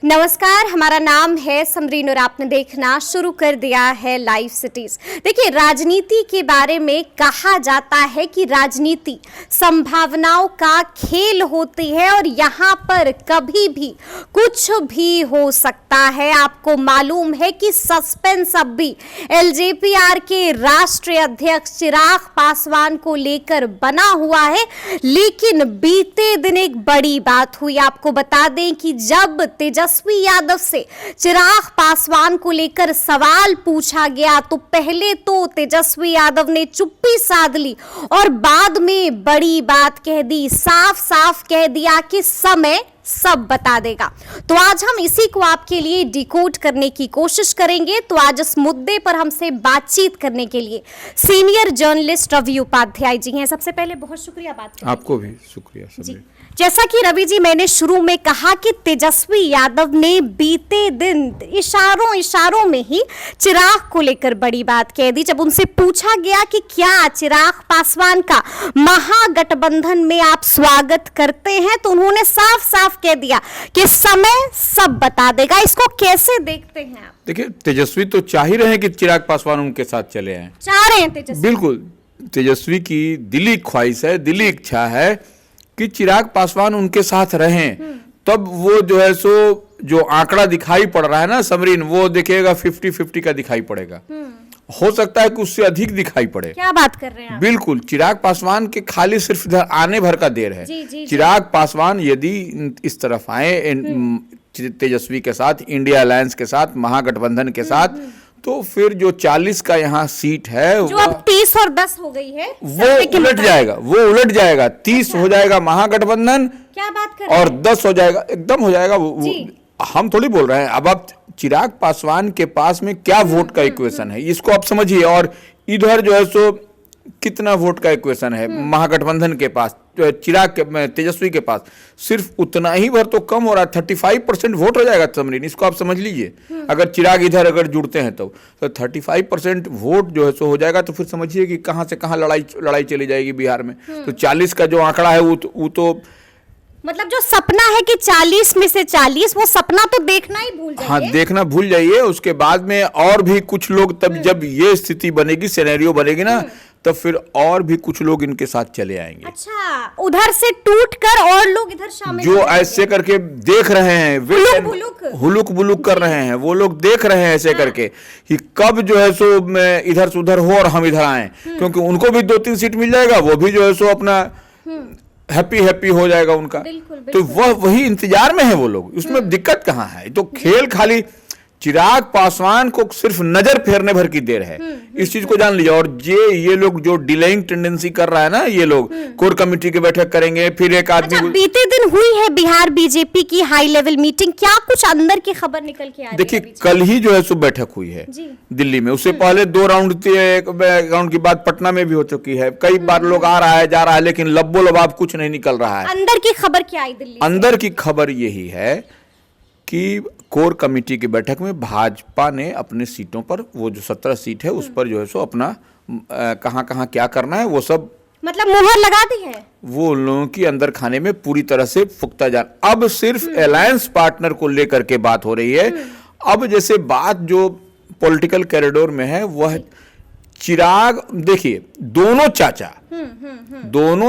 नमस्कार, हमारा नाम है समरीन और आपने देखना शुरू कर दिया है लाइव सिटीज। देखिए, राजनीति के बारे में कहा जाता है कि राजनीति संभावनाओं का खेल होती है और यहाँ पर कभी भी कुछ भी हो सकता है। आपको मालूम है कि सस्पेंस अब भी एलजेपीआर के राष्ट्रीय अध्यक्ष चिराग पासवान को लेकर बना हुआ है, लेकिन बीते दिन एक बड़ी बात हुई। आपको बता दें कि जब तेजस्वी यादव से चिराग पासवान को लेकर सवाल पूछा गया तो पहले तो तेजस्वी यादव ने चुप्पी साध ली और बाद में बड़ी बात कह दी, साफ साफ कह दिया कि समय सब बता देगा। तो आज हम इसी को आपके लिए डिकोड करने की कोशिश करेंगे। तो आज इस मुद्दे पर हमसे बातचीत करने के लिए सीनियर जर्नलिस्ट रवि उपाध्याय जी हैं। सबसे पहले बहुत शुक्रिया बात करने। आपको भी शुक्रिया जी। जैसा कि रवि जी मैंने शुरू में कहा कि तेजस्वी यादव ने बीते दिन इशारों में ही चिराग को लेकर बड़ी बात कह दी। जब उनसे पूछा गया कि क्या चिराग पासवान का महागठबंधन में आप स्वागत करते हैं, तो उन्होंने साफ साफ कह दिया कि समय सब बता देगा। इसको कैसे देखते हैं आप? देखिए, तेजस्वी तो चाह ही रहे हैं कि चिराग पासवान उनके साथ चले आए। चाह रहे हैं तेजस्वी? बिल्कुल, तेजस्वी की दिली ख्वाहिश है, दिली इच्छा है कि चिराग पासवान उनके साथ रहें। तब वो जो है सो जो आंकड़ा दिखाई पड़ रहा है ना समरीन, वो देखिएगा 50-50 का दिखाई पड़ेगा। हो सकता है कि उससे अधिक दिखाई पड़े। क्या बात कर रहे हैं आप? बिल्कुल, चिराग पासवान के खाली सिर्फ इधर आने भर का देर है। जी। चिराग पासवान यदि इस तरफ आए तेजस्वी के साथ, इंडिया अलायंस के साथ, महागठबंधन के साथ, तो फिर जो 40 का यहाँ सीट है जो अब 30 और 10 हो गई है, वो उलट जाएगा। 30 हो जाएगा महागठबंधन, क्या बात कर रहे और हैं? 10 हो जाएगा, एकदम हो जाएगा हम थोड़ी बोल रहे हैं। अब आप चिराग पासवान के पास में क्या वोट का इक्वेशन है, इसको आप समझिए। और इधर जो है सो कितना वोट का इक्वेशन है महागठबंधन के पास, तेजस्वी के पास सिर्फ उतना ही भर तो कम हो रहा है। 35% वोट हो जाएगा समरीन, इसको आप समझ लीजिए। अगर चिराग इधर अगर जुड़ते हैं तो 35% वोट जो है सो हो जाएगा। तो फिर समझिए कि कहां से कहां लड़ाई चली जाएगी बिहार में। तो 40 का जो आंकड़ा है वो तो मतलब जो सपना है कि 40 में से 40, वो सपना तो देखना ही भूल जाइए। हाँ, देखना भूल जाइए। उसके बाद में और भी कुछ लोग, तब जब ये स्थिति बनेगी, सिनेरियो बनेगी ना, तब फिर और भी कुछ लोग इनके साथ चले आएंगे। अच्छा, उधर से टूट कर और लोग इधर शामिल जो ऐसे करके देख रहे हैं, हुलुक बुलुक कर रहे हैं, वो लोग देख रहे हैं ऐसे करके कि कब जो है सो इधर से उधर हो और हम इधर आए, क्योंकि उनको भी 2-3 सीट मिल जाएगा, वो भी जो है सो अपना हैप्पी हो जाएगा उनका। बिल्कुल। तो वही इंतजार में है वो लोग। उसमें दिक्कत कहाँ है? तो खेल खाली चिराग पासवान को सिर्फ नजर फेरने भर की देर है, इस चीज को जान लीजिए। और ये लोग जो डिलेइंग टेंडेंसी कर रहा है ना, ये लोग कोर कमेटी की बैठक करेंगे, फिर एक आदमी। अच्छा, बीते दिन हुई है बिहार बीजेपी की हाई लेवल मीटिंग, क्या कुछ अंदर की खबर निकल के आ रही है? देखिए, कल ही जो है सो बैठक हुई है दिल्ली में। उससे पहले 2 राउंड की बात पटना में भी हो चुकी है। कई बार लोग आ रहा है जा रहा है, लेकिन लब्बो लबाब कुछ नहीं निकल रहा है। अंदर की खबर क्या आई दिल्ली? अंदर की खबर यही है कि कोर कमेटी की बैठक में भाजपा ने अपने सीटों पर, वो जो 17 सीट है उस पर जो है सो अपना कहां क्या करना है वो सब, मतलब मुहर लगा दी है। वो लोगों की अंदर खाने में पूरी तरह से पुख्ता जान। अब सिर्फ अलायंस पार्टनर को लेकर के बात हो रही है। अब जैसे बात जो पॉलिटिकल कॉरिडोर में है वह चिराग, देखिए दोनों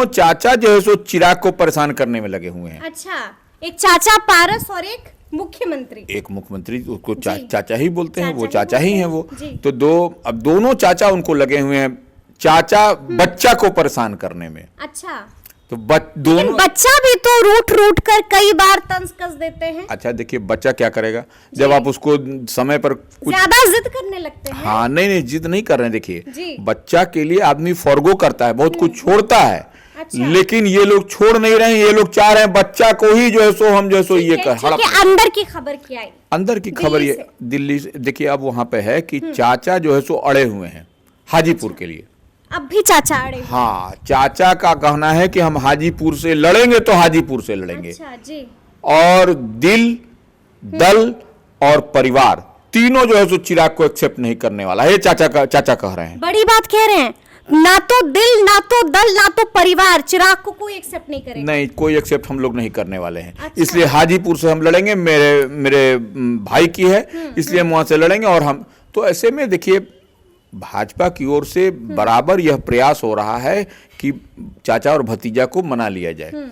चाचा जो है सो चिराग को परेशान करने में लगे हुए हैं। अच्छा, एक चाचा पारस और एक मुख्यमंत्री, उसको चाचा ही बोलते हैं, वो चाचा ही हैं वो। तो अब दोनों चाचा उनको लगे हुए हैं, चाचा बच्चा को परेशान करने में। अच्छा, तो दोनों बच्चा भी तो रूट कर कई बार तंज कस देते हैं। अच्छा, देखिए बच्चा क्या करेगा जब आप उसको समय पर कुछ ज्यादा जिद करने लगते हैं। हाँ, नहीं जिद नहीं कर रहे हैं। देखिए, बच्चा के लिए आदमी फॉरगो करता है, बहुत कुछ छोड़ता है। अच्छा। लेकिन ये लोग छोड़ नहीं रहे हैं। ये लोग चाह रहे हैं बच्चा को ही जो है सो हम जो है सो ये कर। अंदर की खबर क्या आई? अंदर की खबर ये दिल्ली से, देखिए अब वहां पे है कि चाचा जो है सो अड़े हुए हैं हाजीपुर के लिए। अब भी चाचा अड़े? हाँ, चाचा का कहना है कि हम हाजीपुर से लड़ेंगे तो हाजीपुर से लड़ेंगे। अच्छा जी। और दिल, दल और परिवार तीनों जो है सो चिराग को एक्सेप्ट नहीं करने वाला है, चाचा कह रहे हैं। बड़ी बात कह रहे हैं। ना तो दिल, ना तो दल, ना तो परिवार, चिराग को कोई एक्सेप्ट नहीं करेगा। नहीं, कोई एक्सेप्ट हम लोग नहीं करने वाले हैं। अच्छा। इसलिए हाजीपुर से हम लड़ेंगे, मेरे भाई की है, इसलिए हम वहां से लड़ेंगे। और हम तो ऐसे में देखिए, भाजपा की ओर से बराबर यह प्रयास हो रहा है कि चाचा और भतीजा को मना लिया जाए,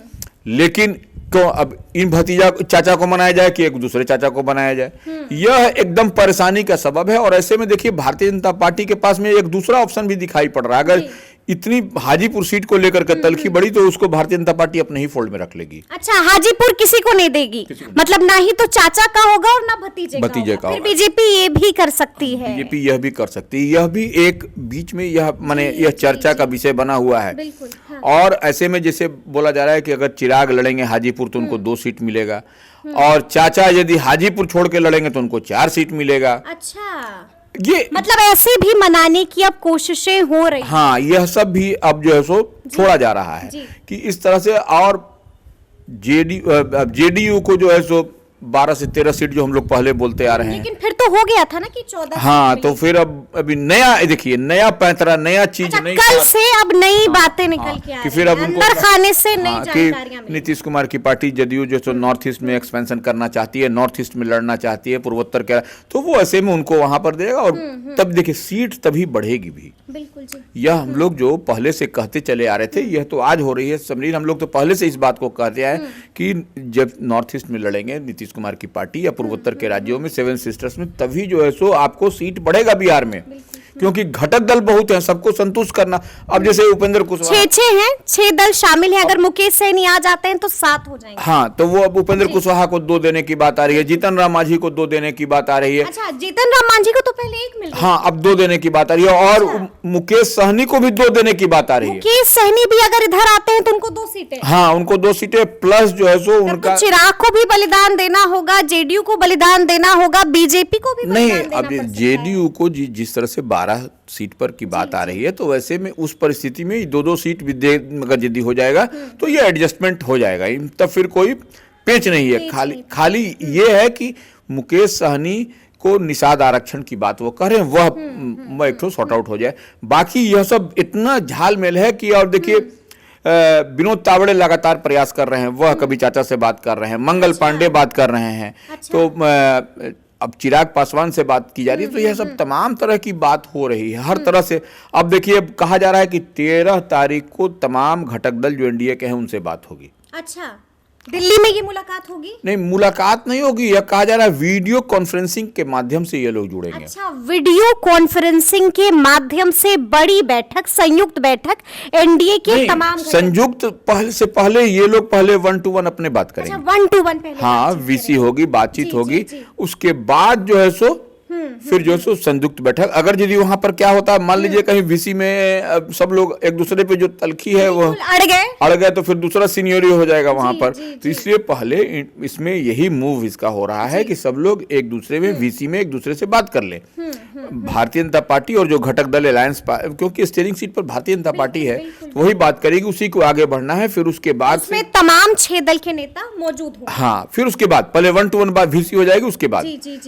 लेकिन क्यों अब इन भतीजा चाचा को मनाया जाए कि एक दूसरे चाचा को बनाया जाए, यह एकदम परेशानी का सबब है। और ऐसे में देखिए, भारतीय जनता पार्टी के पास में एक दूसरा ऑप्शन भी दिखाई पड़ रहा है। अगर इतनी हाजीपुर सीट को लेकर के तलखी बढ़ी तो उसको भारतीय जनता पार्टी अपने ही फोल्ड में रख लेगी। अच्छा, हाजीपुर किसी को नहीं देगी, मतलब ना ही तो चाचा का होगा और ना भतीजे का होगा। फिर बीजेपी ये भी कर सकती है, बीजेपी यह भी कर सकती है, यह भी एक बीच में यह माने यह चर्चा का विषय बना हुआ है। बिल्कुल, हाँ। और ऐसे में जैसे बोला जा रहा है कि अगर चिराग लड़ेंगे हाजीपुर तो उनको 2 सीट मिलेगा, और चाचा यदि हाजीपुर छोड़ के लड़ेंगे तो उनको 4 सीट मिलेगा। अच्छा, ये मतलब ऐसे भी मनाने की अब कोशिशें हो रही। हाँ, यह सब भी अब जो है सो छोड़ा जा रहा है कि इस तरह से। और जेडीयू को जो है सो 12 से 13 सीट जो हम लोग पहले बोलते आ रहे हैं, लेकिन फिर तो हो गया था ना कि 14। हाँ, तो फिर अब अभी नया देखिए, नया पैंतरा, नया चीज। अच्छा, नहीं, कल से अब नई बातें निकल के आ कि रही फिर हैं, अब उनको अंदर खाने से नई कि जानकारियां मिली। नीतीश कुमार की पार्टी जदयू जो सो नॉर्थ ईस्ट में एक्सपेंशन करना चाहती है, नॉर्थ ईस्ट में लड़ना चाहती है, पूर्वोत्तर के, तो वो ऐसे में उनको वहां पर देगा। और तब देखिए, सीट तभी बढ़ेगी भी। बिल्कुल जी। यह हम लोग जो पहले से कहते चले आ रहे थे, यह तो आज हो रही है समरीन। हम लोग तो पहले से इस बात को कहते आए कि जब नॉर्थ ईस्ट में लड़ेंगे नीतीश कुमार की पार्टी या पूर्वोत्तर के राज्यों में, 7 सिस्टर्स में, तभी जो है सो आपको सीट बढ़ेगा बिहार में, क्योंकि घटक दल बहुत हैं, सबको संतुष्ट करना। अब जैसे उपेंद्र कुशवाहा 6 हैं, 6 दल शामिल हैं, अगर मुकेश सहनी आ जाते हैं तो 7 हो जाएंगे। हाँ, तो वो अब उपेंद्र कुशवाहा को 2 देने की बात आ रही है, जीतन राम मांझी को 2 देने की बात आ रही है। अच्छा, जीतन राम मांझी को तो पहले 1 मिल गया। हाँ, अब 2 देने की बात आ रही है, और मुकेश सहनी को भी 2 देने की बात आ रही है। मुकेश सहनी भी अगर इधर आते हैं तो उनको 2 सीटें। हाँ, उनको 2 सीटें प्लस जो है सो उनका चिराग को भी बलिदान देना होगा, जेडीयू को बलिदान देना होगा, बीजेपी को भी नहीं। बलिदान देना अब पड़ सकता है। जेडीयू को जिस तरह से 12 सीट पर की बात आ रही है, तो वैसे में उस परिस्थिति में 2-2 सीट भी अगर यदि हो जाएगा तो ये एडजस्टमेंट हो जाएगा, तब फिर कोई पेच नहीं है। खाली ये है कि मुकेश सहनी को निषाद आरक्षण की बात वो कह रहे हैं, वह एक तो सॉर्ट आउट हो जाए। बाकी यह सब इतना झालमेल है कि, और देखिए, विनोद तावड़े लगातार प्रयास कर रहे हैं, वह कभी चाचा से बात कर रहे हैं, मंगल पांडे बात कर रहे हैं, तो अब चिराग पासवान से बात की जा रही है। तो यह सब तमाम तरह की बात हो रही है, हर तरह से। अब देखिए, अब कहा जा रहा है कि 13 तारीख को तमाम घटक दल जो एनडीए के हैं उनसे बात होगी। अच्छा, दिल्ली में ये मुलाकात होगी? नहीं, मुलाकात नहीं होगी, यह कहा जा रहा है वीडियो कॉन्फ्रेंसिंग के माध्यम से ये लोग जुड़ेंगे। अच्छा, वीडियो कॉन्फ्रेंसिंग के माध्यम से बड़ी बैठक, संयुक्त बैठक एनडीए के तमाम संयुक्त पहले ये लोग पहले 1-to-1 अपने बात करेंगे। अच्छा, 1-to-1 पहले। हाँ, वीसी होगी, बातचीत होगी, उसके बाद जो है सो फिर जो है सो संयुक्त बैठक। अगर यदि वहां पर क्या होता है, मान लीजिए कहीं वीसी में सब लोग एक दूसरे पे जो तलखी है वो अड़ गए, तो फिर दूसरा सीनियरिटी हो जाएगा वहां पर। तो इसलिए पहले इसमें यही मूव इसका हो रहा है कि सब लोग एक दूसरे में वीसी में एक दूसरे से बात कर ले। भारतीय जनता पार्टी और जो घटक दल अलायंस, क्योंकि स्टीयरिंग सीट पर भारतीय जनता पार्टी है, तो वही बात करेगी, उसी को आगे बढ़ना है। फिर उसके बाद तमाम 6 दल के नेता मौजूद होंगे। हाँ, फिर उसके बाद पहले 1-to-1 बात वीसी हो जाएगी,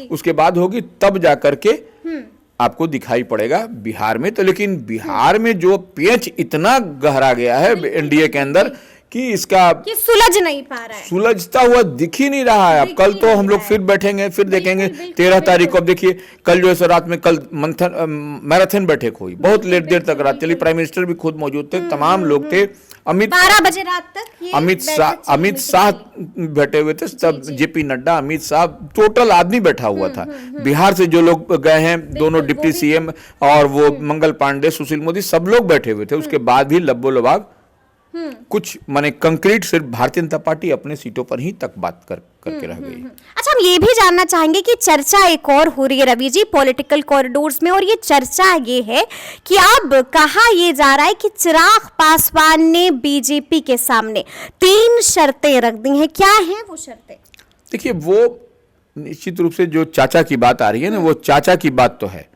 उसके बाद होगी, तब जाकर के आपको दिखाई पड़ेगा बिहार में। तो लेकिन बिहार में जो पेच इतना गहरा गया है एनडीए के अंदर कि इसका सुलझ नहीं पा रहा है, सुलझता हुआ दिख ही नहीं रहा है। अब कल तो हम लोग फिर बैठेंगे, फिर देखेंगे 13 तारीख को। अब देखिए, कल जो है रात में कल मैराथन बैठक हुई, बहुत लेट देर तक रात चली, प्राइम मिनिस्टर भी खुद मौजूद थे, तमाम लोग थे, 12 बजे रात तक अमित शाह बैठे हुए थे, तब जेपी नड्डा, अमित शाह, टोटल आदमी बैठा हुआ था। बिहार से जो लोग गए हैं, दोनों डिप्टी सीएम और वो मंगल पांडे, सुशील मोदी, सब लोग बैठे हुए थे। उसके बाद भी लब्बो लबाब कुछ माने कंक्रीट सिर्फ भारतीय जनता पार्टी अपने सीटों पर ही तक बात करके रह गई। अच्छा, हम ये भी जानना चाहेंगे कि चर्चा एक और हो रही है रवि जी पॉलिटिकल कॉरिडोर्स में, और ये चर्चा ये है कि अब कहा ये जा रहा है कि चिराग पासवान ने बीजेपी के सामने 3 शर्तें रख दी हैं। क्या हैं वो शर्तें? देखिए, वो निश्चित रूप से जो चाचा की बात आ रही है ना, वो चाचा की बात तो है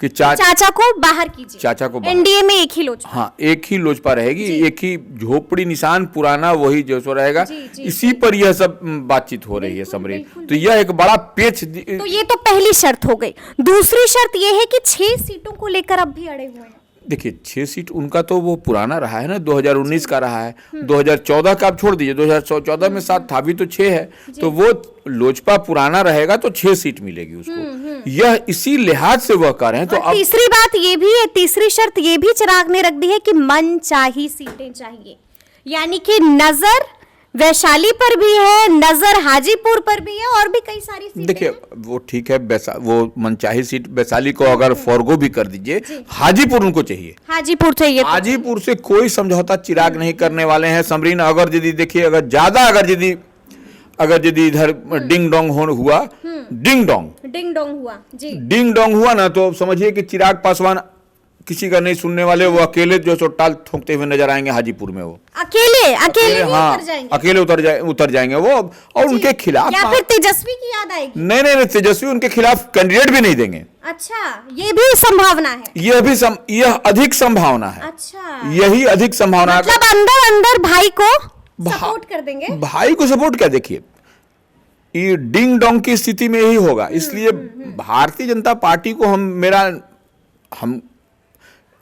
कि चाचा को बाहर कीजिए, चाचा को एनडीए में एक ही लोजपा। हाँ, एक ही लोजपा रहेगी, एक ही झोपड़ी निशान पुराना वही जो सो रहेगा। इसी पर यह सब बातचीत हो रही है समरीन। तो यह एक बड़ा पेच। तो ये तो पहली शर्त हो गई। दूसरी शर्त यह है कि 6 सीटों को लेकर अब भी अड़े हुए हैं। देखिए 6 सीट उनका तो वो पुराना रहा है ना, 2019 का रहा है। 2014 का आप छोड़ दीजिए, 2014 में 7 था, अभी तो 6 है। तो वो लोजपा पुराना रहेगा तो 6 सीट मिलेगी उसको। यह इसी लिहाज से वह कर रहे हैं। तो अब तीसरी बात ये भी है, तीसरी शर्त ये भी चिराग ने रख दी है कि मनचाही सीटें चाहिए, यानी कि नजर वैशाली पर भी है, नजर हाजीपुर पर भी है, और भी कई सारी सीटें देखिए हैं। वो ठीक है, वो मनचाही सीट वैशाली को अगर फॉरगो भी कर दीजिए, हाजीपुर उनको चाहिए, हाजीपुर चाहिए। हाजीपुर से कोई समझौता चिराग नहीं करने वाले हैं। समरीन, अगर यदि देखिए अगर यदि इधर डिंग डोंग हुआ, डिंग डोंग हुआ ना, तो समझिए कि चिराग पासवान किसी का नहीं सुनने वाले, वो अकेले जो सो टाल ठोकते हुए नजर आएंगे हाजीपुर में। वो अकेले हाँ, अकेले उतर जाएंगे वो, और उनके खिलाफ या फिर तेजस्वी की याद आएगी। नहीं, तेजस्वी उनके खिलाफ कैंडिडेट भी नहीं देंगे। अच्छा, ये भी संभावना है। यह अधिक संभावना है। अच्छा, यही अधिक संभावना है। मतलब अंदर भाई को सपोर्ट कर देंगे। भाई को सपोर्ट क्या, देखिए ये डिंग डोंग की स्थिति में यही होगा। इसलिए भारतीय जनता पार्टी को हम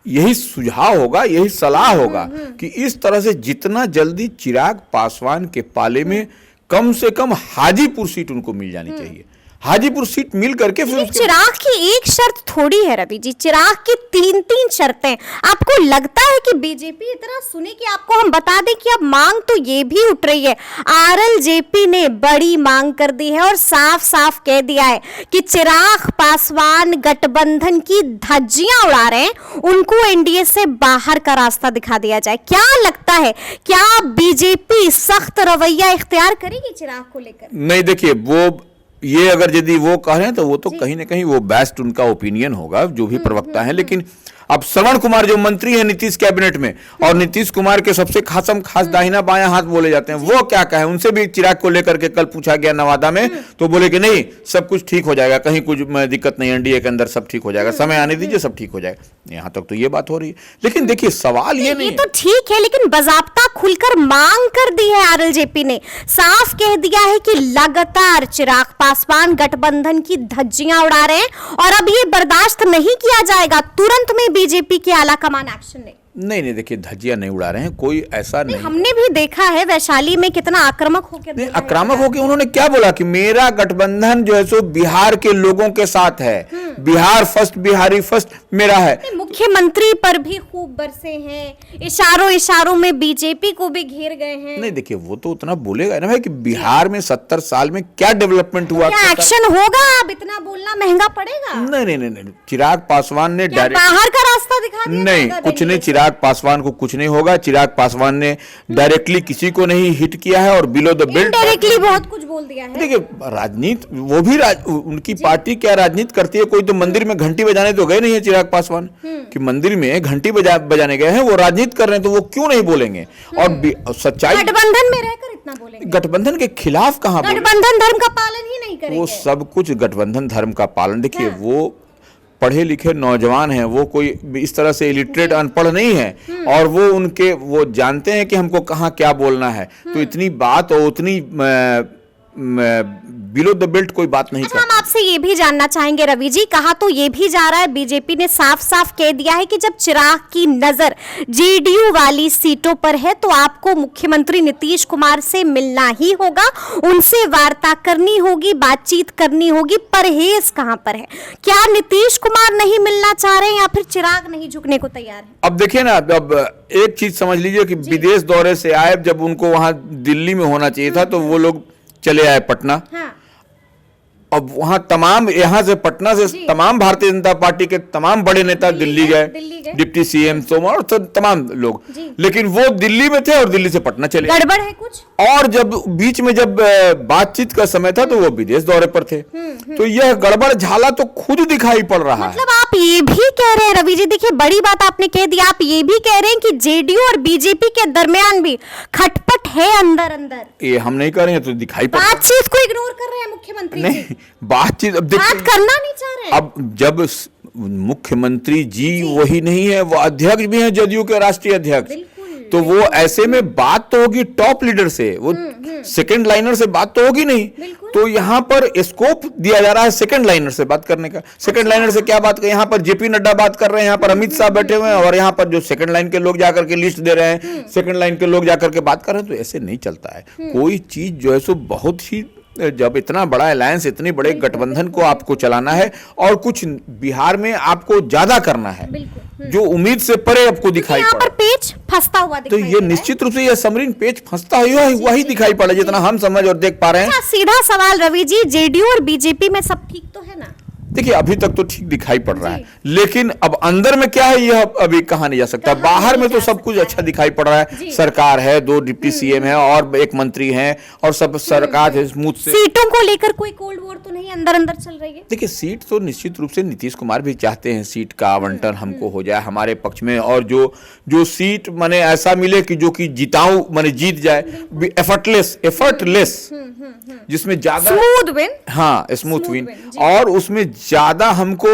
यही सुझाव होगा, यही सलाह होगा कि इस तरह से जितना जल्दी चिराग पासवान के पाले में कम से कम हाजीपुर सीट उनको मिल जानी चाहिए। हाजीपुर सीट मिल करके फिर चिराग की एक शर्त थोड़ी है रवि जी, चिराग की 3 शर्तें। आपको लगता है कि बीजेपी इतना सुने? कि आपको हम बता दें कि अब मांग तो ये भी उठ रही है, आरएलजेपी ने बड़ी मांग कर दी है और साफ साफ कह दिया है कि चिराग पासवान गठबंधन की धज्जियां उड़ा रहे हैं, उनको एनडीए से बाहर का रास्ता दिखा दिया जाए। क्या लगता है, क्या बीजेपी सख्त रवैया इख्तियार करेगी चिराग को लेकर? नहीं, देखिए ये अगर यदि वो कह रहे हैं तो वो तो कहीं ना कहीं वो बेस्ट उनका ओपिनियन होगा, जो भी प्रवक्ता है। लेकिन अब श्रवण कुमार जो मंत्री है नीतीश कैबिनेट में, और नीतीश कुमार के सबसे खास दाहिना बायां हाथ बोले जाते हैं, वो क्या कहे? उनसे भी चिराग को लेकर के कल पूछा गया नवादा में, तो बोले कि नहीं, सब कुछ ठीक हो जाएगा, कहीं कुछ दिक्कत नहीं, एनडीए के अंदर सब ठीक हो जाएगा, समय आने दीजिए, सब ठीक हो जाएगा। यहां तक तो ये बात हो रही है। लेकिन देखिए सवाल ये नहीं, तो ठीक है, लेकिन बजाबता खुलकर मांग कर दी है आरएलजेपी ने, साफ कह दिया है कि लगातार चिराग पासवान गठबंधन की धज्जियां उड़ा रहे हैं और अब ये बर्दाश्त नहीं किया जाएगा। तुरंत में बीजेपी के आला कमान एक्शन ने नहीं, देखिए धज्जियां नहीं उड़ा रहे हैं, कोई ऐसा नहीं। हमने भी देखा है वैशाली में कितना आक्रामक होकर आक्रामक होकर उन्होंने क्या बोला कि मेरा गठबंधन जो है सो बिहार के लोगों के साथ है, बिहार फर्स्ट, बिहारी फर्स्ट मेरा है। मुख्यमंत्री पर भी खूब बरसे हैं, इशारों में बीजेपी को भी घेर गए हैं। नहीं, देखिए वो तो उतना बोलेगा ना भाई कि बिहार में 70 साल में क्या डेवलपमेंट हुआ, क्या एक्शन होगा? अब इतना बोलना महंगा पड़ेगा। नहीं, चिराग पासवान ने डायरेक्ट बाहर का रास्ता दिखा दिया। नहीं, कुछ नहीं, चिराग पासवान को कुछ नहीं होगा। चिराग पासवान ने डायरेक्टली किसी को नहीं हिट किया है और बिलो द बेल्ट डायरेक्टली बहुत कुछ बोल दिया है। देखिए राजनीति, वो भी उनकी पार्टी क्या राजनीति करती है, कोई तो मंदिर में घंटी बजाने तो गए नहीं है चिराग पासवान, कि मंदिर में घंटी बजाने गए हैं, वो राजनीति कर रहे हैं, तो वो क्यों नहीं बोलेंगे? और सच्चाई, गठबंधन में रहकर इतना बोलेंगे, गठबंधन के खिलाफ कहां बोलेंगे? गठबंधन धर्म का पालन ही नहीं करेंगे। वो सब कुछ गठबंधन धर्म का पालन, देखिए वो पढ़े लिखे नौजवान हैं, वो कोई इस तरह से इलिटरेट अनपढ़ नहीं है, और वो जानते हैं कि हमको कहाँ क्या बोलना है। तो इतनी बात और उतनी बिलो द बेल्ट कोई बात नहीं करता। हम आपसे ये भी जानना चाहेंगे रवि जी, कहा तो ये भी जा रहा है, बीजेपी ने साफ साफ कह दिया है कि जब चिराग की नजर जेडीयू वाली सीटों पर है तो आपको मुख्यमंत्री नीतीश कुमार से मिलना ही होगा, उनसे वार्ता करनी होगी, बातचीत करनी होगी। परहेज कहां पर है? क्या नीतीश कुमार नहीं मिलना चाह रहे हैं या फिर चिराग नहीं झुकने को तैयार है? अब देखिए ना, अब एक चीज समझ लीजिए कि विदेश दौरे से आए, जब उनको वहां दिल्ली में होना चाहिए था, तो वो लोग चले आए पटना। हाँ। अब वहां तमाम, यहां से पटना से तमाम भारतीय जनता पार्टी के तमाम बड़े नेता दिल्ली गए, डिप्टी सीएम तोमर और तमाम लोग, लेकिन वो दिल्ली में थे और दिल्ली से पटना चले। गड़बड़ है कुछ। और जब बीच में जब बातचीत का समय था तो वो विदेश दौरे पर थे। तो यह गड़बड़ झाला तो खुद दिखाई पड़ रहा है। मतलब आप ये भी कह रहे हैं रवि जी, देखिए बड़ी बात आपने कह दी, आप ये भी कह रहे हैं कि जेडीयू और बीजेपी के दरमियान भी खटपट है अंदर अंदर। ये हम नहीं कर रहे हैं, तो दिखाई पड़, बातचीत को इग्नोर कर रहे हैं मुख्यमंत्री नहीं, बातचीत अब बात करना नहीं चाह रहे। अब जब मुख्यमंत्री जी वही नहीं है, वो अध्यक्ष भी हैं, जदयू के राष्ट्रीय अध्यक्ष, तो वो ऐसे में बात तो होगी टॉप लीडर से, वो सेकंड लाइनर से बात तो होगी नहीं। तो यहाँ पर स्कोप दिया जा रहा है सेकंड लाइनर से बात करने का। सेकंड लाइनर से क्या बात कर, यहाँ पर जेपी नड्डा बात कर रहे हैं, यहाँ पर अमित शाह बैठे हुए हैं, और यहाँ पर जो सेकंड लाइन के लोग जाकर के लिस्ट दे रहे हैं, सेकंड लाइन के लोग जाकर के बात कर रहे हैं। तो ऐसे नहीं चलता है। कोई चीज जो है सो बहुत ही, जब इतना बड़ा अलायंस, इतने बड़े गठबंधन को आपको चलाना है और कुछ बिहार में आपको ज्यादा करना है जो उम्मीद से परे आपको दिखाई यहाँ पड़ा, पर पेच फंसता हुआ तो दिखाई ये दे रहा है। निश्चित रूप से ये समरीन पेच फंसता हुआ वही दिखाई पड़ा जितना हम समझ और देख पा रहे हैं। अच्छा, सीधा सवाल रवि जी, जेडीयू और बीजेपी में सब ठीक तो है ना? देखिए अभी तक तो ठीक दिखाई पड़ रहा है, लेकिन अब अंदर में क्या है यह अभी कहा नहीं जा सकता। बाहर में तो सब कुछ अच्छा दिखाई पड़ रहा है। सरकार है, 2 डिप्टी सीएम है और 1 मंत्री है और सब सरकार है स्मूथ से। सीटों को लेकर कोई कोल्ड वॉर तो नहीं अंदर अंदर चल रही है? देखिए सीट तो निश्चित रूप से नीतीश कुमार भी चाहते हैं सीट का आवंटन हमको हो जाए हमारे पक्ष में, और जो सीट माने ऐसा मिले कि जो कि जिताऊ माने जीत जाए, एफर्टलेस जिसमें ज्यादा स्मूथ विन। हाँ, स्मूथ विन, और उसमें ज्यादा हमको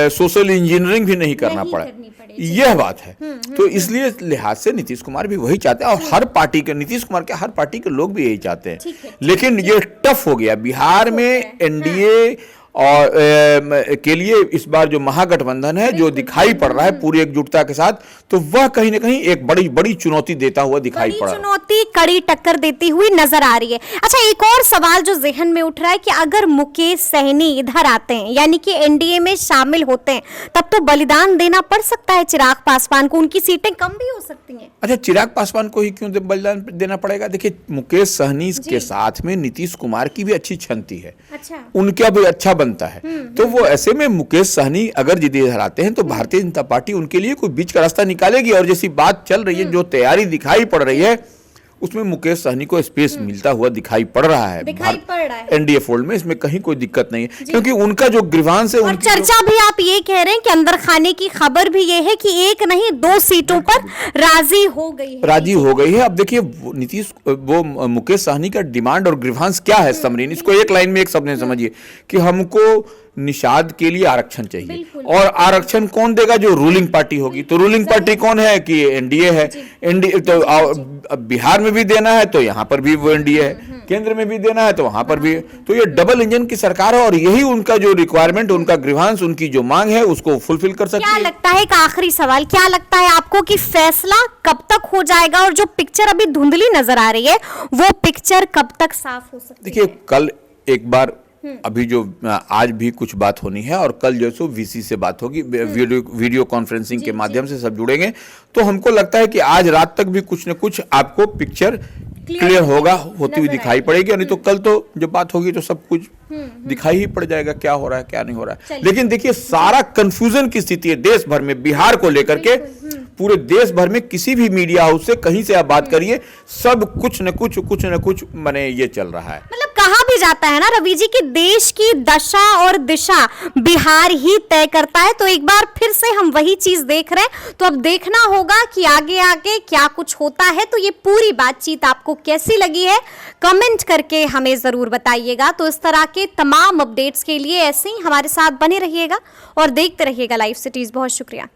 सोशल इंजीनियरिंग भी नहीं करना पड़े, यह बात है। तो इसलिए लिहाज से नीतीश कुमार भी वही चाहते हैं, और हर पार्टी के, नीतीश कुमार के हर पार्टी के लोग भी यही चाहते हैं। लेकिन ये टफ हो गया बिहार में एनडीए और के लिए इस बार जो महागठबंधन है जो दिखाई पड़ रहा है पूरी एकजुटता के साथ, तो वह कहीं ना कहीं एक बड़ी बड़ी चुनौती देता हुआ दिखाई पड़ रहा है। चुनौती कड़ी टक्कर देती हुई नजर आ रही है। अच्छा, एक और सवाल जो जहन में उठ रहा है कि अगर मुकेश सहनी इधर आते हैं, यानी कि एनडीए में शामिल होते हैं, तब तो बलिदान देना पड़ सकता है चिराग पासवान को, उनकी सीटें कम भी हो सकती हैं। अच्छा, चिराग पासवान को ही क्यों बलिदान देना पड़ेगा? देखिए मुकेश सहनी के साथ में नीतीश कुमार की भी अच्छी छंती है, अच्छा, उनका भी अच्छा बनता है। तो वो ऐसे में मुकेश सहनी अगर यदि हराते हैं तो भारतीय जनता पार्टी उनके लिए कोई बीच का रास्ता निकालेगी, और जैसी बात चल रही है, जो तैयारी दिखाई पड़ रही है, उसमें मुकेश सहनी को स्पेस मिलता हुआ दिखाई पड़ रहा है एनडीए फोल्ड में। इसमें कहीं कोई दिक्कत नहीं है, क्योंकि उनका जो ग्रीवांस है, और चर्चा भी आप ये कह रहे हैं कि अंदर खाने की खबर भी ये है कि 1 नहीं 2 सीटों पर राजी हो गई है। अब देखिए वो मुकेश सहनी का डिमांड और ग्रीवांस क्या है समरीन, इसको एक लाइन में एक शब्द में समझिए कि हमको निषाद के लिए आरक्षण चाहिए, और आरक्षण कौन देगा? जो रूलिंग पार्टी होगी। तो रूलिंग पार्टी कौन है? कि एनडीए है। एनडीए तो बिहार में भी देना है तो यहाँ पर भी वो एनडीए है, केंद्र में भी देना है तो वहां पर भी। तो ये डबल इंजन की सरकार है, और यही उनका जो रिक्वायरमेंट, उनका ग्रीवांस, उनकी जो मांग है, उसको फुलफिल कर सकती है। क्या लगता है, एक आखिरी सवाल, क्या लगता है आपको कि फैसला कब तक हो जाएगा, और जो पिक्चर अभी धुंधली नजर आ रही है वो पिक्चर कब तक साफ हो सकती है? देखिए कल एक बार, अभी जो आज भी कुछ बात होनी है, और कल जो सो वीसी से बात होगी, वीडियो कॉन्फ्रेंसिंग के माध्यम से सब जुड़ेंगे। तो हमको लगता है कि आज रात तक भी कुछ न कुछ आपको पिक्चर क्लियर होती हुई दिखाई पड़ेगी, नहीं तो कल तो जब बात होगी तो सब कुछ दिखाई ही पड़ जाएगा क्या हो रहा है क्या नहीं हो रहा है। लेकिन देखिए सारा कंफ्यूजन की स्थिति है देश भर में, बिहार को लेकर के पूरे देश भर में। किसी भी मीडिया हाउस से कहीं से आप बात करिए, सब कुछ न कुछ माने ये चल रहा है। मतलब कहा भी जाता है ना रवि जी कि देश की दशा और दिशा बिहार ही तय करता है। तो एक बार फिर से हम वही चीज देख रहे हैं, तो अब देखना होगा कि आगे आगे क्या कुछ होता है। तो ये पूरी बातचीत आपको कैसी लगी है, कमेंट करके हमें जरूर बताइएगा। तो इस तरह के तमाम अपडेट्स के लिए ऐसे ही हमारे साथ बने रहिएगा और देखते रहिएगा लाइव सिटीज। बहुत शुक्रिया।